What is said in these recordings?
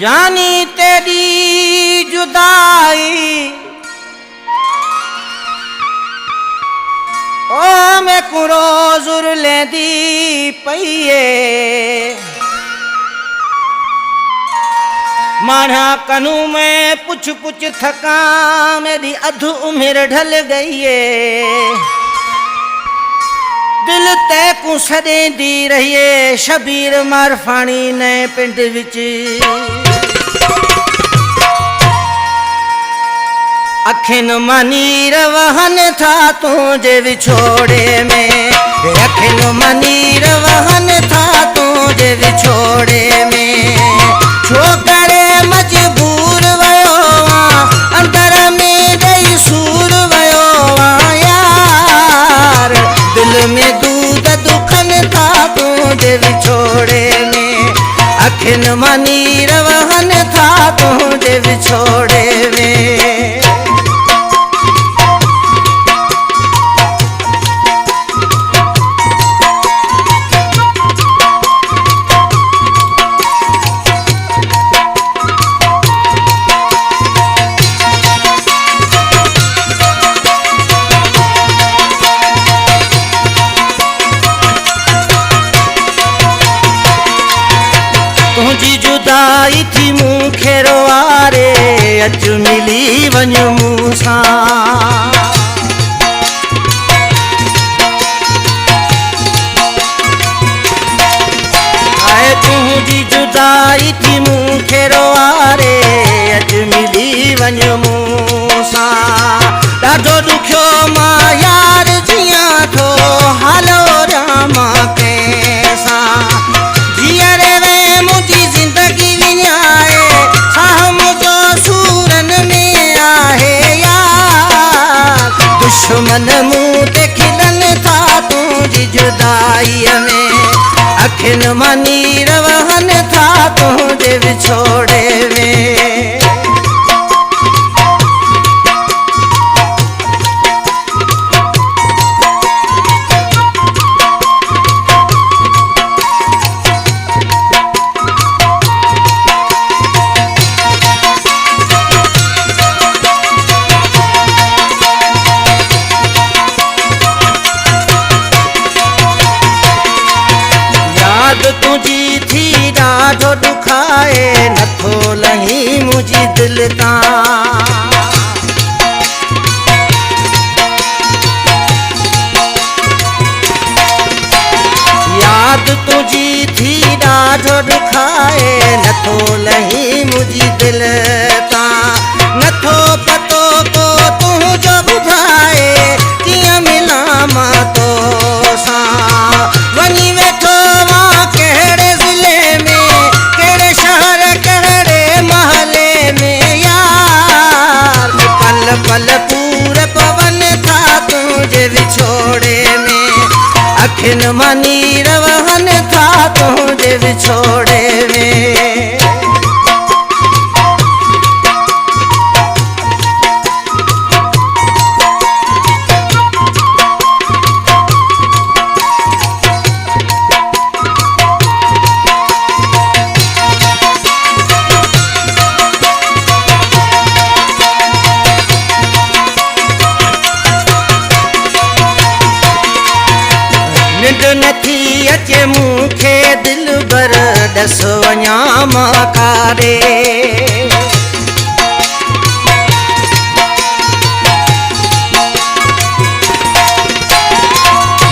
जानी तेरी जुदाई ओ मैं को रोज लेंदी पईए माना कनू में पुछ पुछ थका मेरी अध उम्र ढल गई है दिल ते को सदेंदी रहिए शबीर मारफानी ने पिंड विच अखिन मनीर वहन था तुझे विछोड़े में अखिन मनीर वहन था तुझे विछोड़े में छोकरे मजबूर वयो अंदर में दई सूर वयो यार दिल में दूध दुखन था तुझे विछोड़े में अखिन मनीर वहन था तुझे विछोड़े में तुझी जुदाई थी मूंखे रोआरे अच मिली वञ मूंसां आए तुझी जुदाई थी मूंखे रोआरे अच मिली वञ मूंसां ॾाढो ॾुखियो मां यार जियां थो हालो रामा कंहिंसां जीअरे वे मुझी जिंदगी विञाए साह मुझो सूरन में आहे यार दुश्मन मुंह ते खिलन था तुझी जुदाईअ में अखिन मनीर वहन था तुझे विछोड़े में तुझी थी ॾाढो दुखाए नथो लही मुझी दिल तां याद तुझी थी ॾाढो दुखाए नथो लही मुझी दिल तां नथो पतो को तुंहिंजो ॿुधाए कीअं मिलां मां तोसां वञी वेठो पल पूर पवन था तुझे विछोड़े में अखिन मनीर वहन था तुझे विछोड़े में निंड नथी अचे मूंखे दिल भर ॾस वञा मां कारे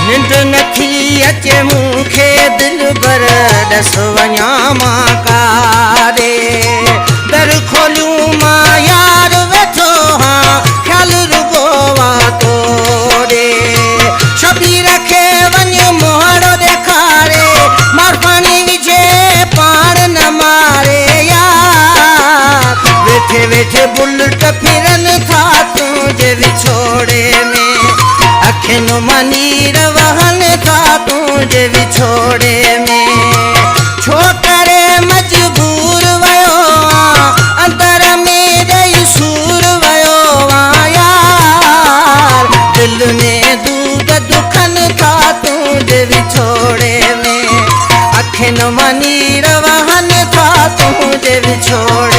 निंड नथी अचे मूंखे दिल भर ॾस वञा मां कारे दर खोलियूं मां यार वेठो हाँ ख्याल रुगो वा तोरे शबीर खे वञ मोहड़ो ॾेखारे मारफानी विझे पाण न मारे यार वेठे वेठे बुलट फिरन था तुझे विछोड़े में अखिन मनीर वहन था तुझे विछोड़े में छोकरे मजबूर वयो अंदर में दई सूर वयो यार दिल में दूध दुखन था तुझे विछोड़े में अखिन मनीर वहन था तुझे मुझे भी छोड़